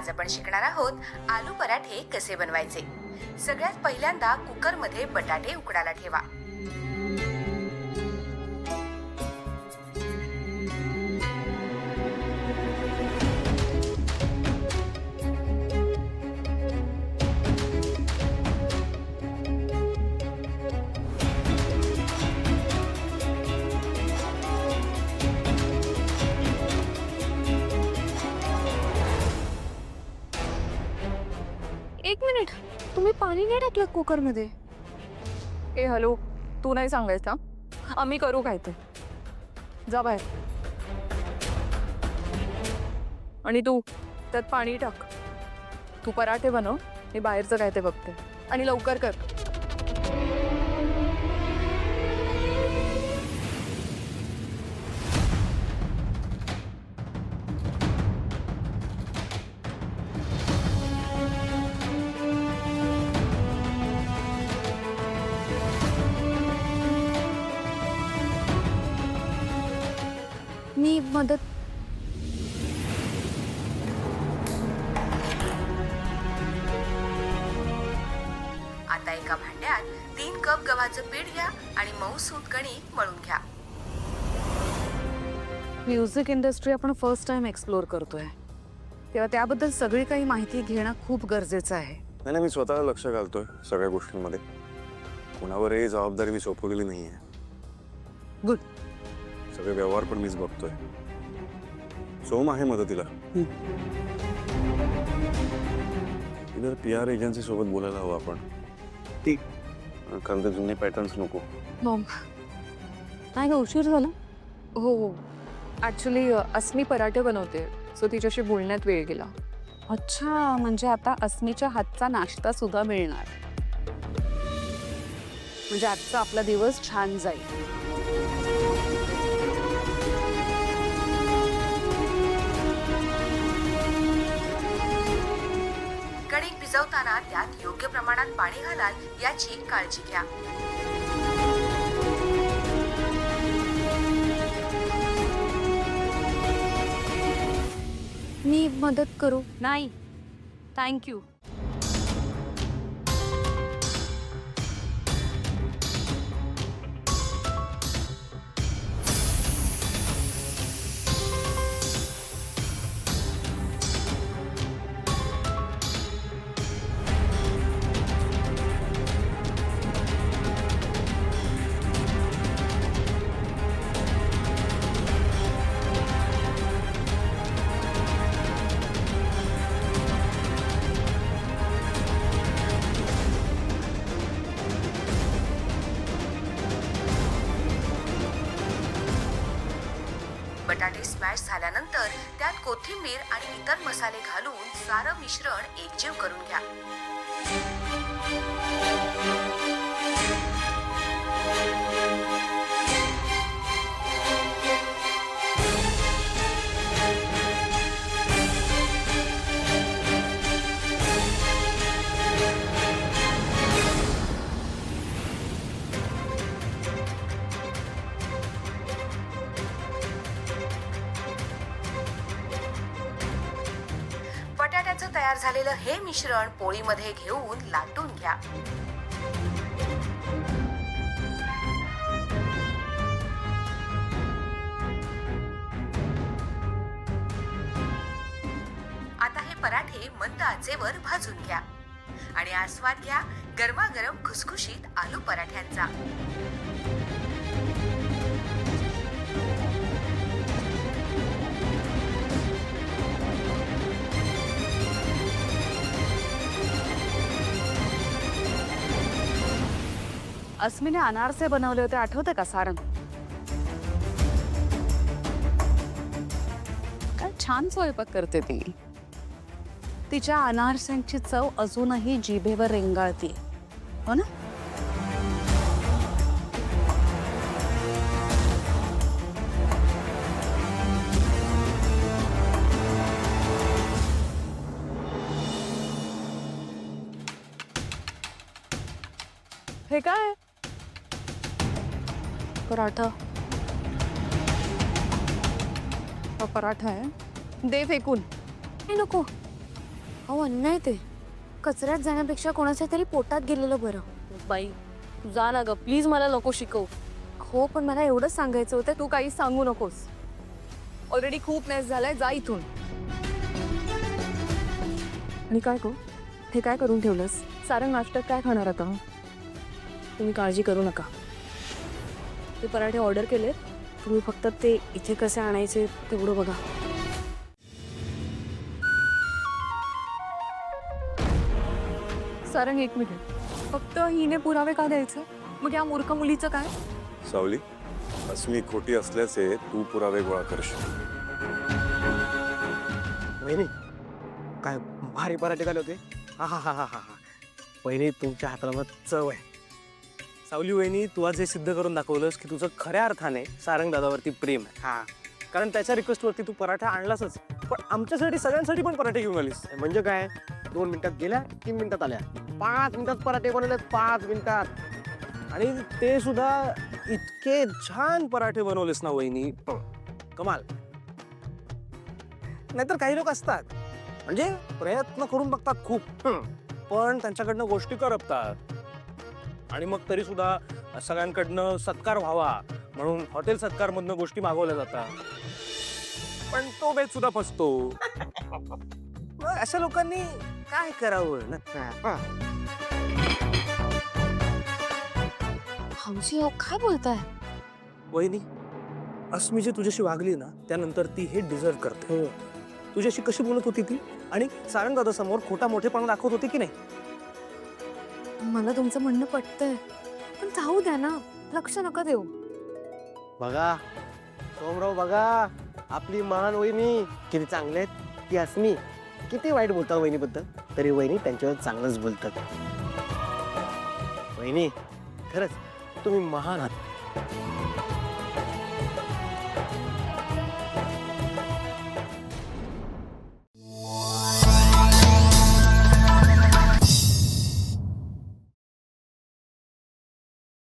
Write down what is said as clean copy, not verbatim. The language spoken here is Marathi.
आज आपण शिकणार आहोत आलू पराठे कसे बनवायचे। सगळ्यात पहिल्यांदा कुकर मध्ये बटाटे उकडायला ठेवा। एक मिनिट, तुम्ही पाणी नाही टाकलं कुकर मध्ये? ए हॅलो, तू नाही सांगायचं आम्ही करू काय ते? जा बाहेर। आणि तू त्यात पाणी टाक। तू पराठे बनव, मी बाहेरचं काय ते बघते। आणि लवकर कर। मी मदत आता एका भांड्यात 3 कप गव्हाचं पीठ घ्या आणि मऊसूत कणिक मळून घ्या। म्युझिक इंडस्ट्री आपण फर्स्ट टाइम एक्सप्लोर करतोय, तेव्हा त्याबद्दल सगळी काही माहिती घेणं खूप गरजेचं आहे। नाही, मी स्वतःला लक्ष घालतोय सगळ्या गोष्टींमध्ये। कोणावरही जबाबदारी मी सोपवलेली नाहीये। गुड। सगळे व्यवहार पण मीच बघतोय। सोम आहे मदतीला। इधर PR एजन्सी सोबत बोलायला हवं आपण। ठीक, कारण ते जुने पॅटर्न्स नको। मॉम, नाही का उशीर झाला? हो, ॲक्च्युली अस्मी पराठे बनवते, सो तिच्याशी बोलण्यात वेळ गेला। अच्छा, म्हणजे आता अस्मीच्या हातचा नाश्ता सुद्धा मिळणार, म्हणजे आजचा आपला दिवस छान जाईल। कणिक भिजवताना त्यात योग्य प्रमाणात पाणी घालाल याची काळजी घ्या। मी मदत करू? नाही, थँक्यू। बटाटे स्मॅश झाल्यानंतर त्यात कोथिंबीर आणि इतर मसाले घालून सारं मिश्रण एकजीव करून घ्या। बटाट्याचं तयार झालेलं हे मिश्रण पोळीमध्ये घेऊन लाटून घ्या। आता हे पराठे मंद आचेवर भाजून घ्या आणि आस्वाद घ्या गरमागरम खुसखुशीत आलू पराठ्यांचा। अस्मीने अनारसे बनवले होते, आठवते का सारंग? काय छान स्वयंपाक करते ती। तिच्या अनारसांची चव अजूनही जिभेवर रेंगाळते, हो ना? हे काय? पराठा। हा पराठा आहे, दे फेकून। नाही नको, अहो अन्याय ते कचऱ्यात जाण्यापेक्षा कोणाच्या तरी पोटात गेलेलं बरं. बाई तू जा ना ग प्लीज, मला नको शिकव. हो पण मला एवढंच सांगायचं होतं, तू काही सांगू नकोस. ऑलरेडी खूप मेस झालाय, जा इथून. आणि काय करू, हे काय करून ठेवलंस? सारंग नाश्त्यात काय खाणार आता? तुम्ही काळजी करू नका. ते पराठे ऑर्डर केले, तुम्ही फक्त ते इथे कसे आणायचे तेवढं बघा. सारंग एक मिनिट, फक्त हिने पुरावे का द्यायचं? मग या मूर्ख मुलीचं काय? सावली, अस्मी खोटी असल्याचे तू पुरावे गोळा करशील. वहिनी काय भारी पराठे झाले होते. हा हा हा हा हा हा. वहिनी तुमच्या हाताला मग चव आहे. सावली वहिनी, तू आज हे सिद्ध करून दाखवलंस की तुझं खऱ्या अर्थाने सारंग दादावरती प्रेम आहे. हा, कारण त्याच्या रिक्वेस्टवरती तू पराठा आणलासच, पण आमच्यासाठी सगळ्यांसाठी पण पराठे घेऊन आलीस. म्हणजे काय, 2 मिनिटात गेल्या, 3 मिनिटात आल्या, 5 मिनिटात पराठे बनवले, 5 मिनिटात. आणि ते सुद्धा इतके छान पराठे बनवलेस ना वहिनी, कमाल. नाहीतर काही लोक असतात म्हणजे प्रयत्न करून बघतात खूप, पण त्यांच्याकडनं गोष्टी करपतात. आणि मग तरी सुद्धा सगळ्यांकडनं सत्कार व्हावा म्हणून हॉटेल सत्कार मधनं गोष्टी मागवल्या जातात, पण तो बेत सुद्धा फसतो. मग अशा लोकांनी काय करावं ना? हौशी अहो काय बोलताय? वहिनी, अस्मी जी तुझ्याशी वागली ना, त्यानंतर ती हे डिझर्व करते. तुझ्याशी कशी बोलत होती ती, आणि सारंग दादा समोर खोटा मोठेपणा दाखवत होती की नाही? मला तुमचं म्हणणं पटतंय, पण जाऊ द्या ना, लक्ष नका देऊ. बघा सोमराव, बघा आपली महान वहिनी किती चांगले आहेत. ती अस्मी किती वाईट बोलतात वहिनीबद्दल, तरी वहिनी त्यांच्यावर चांगलंच बोलतात. वहिनी खरंच तुम्ही महान आहात.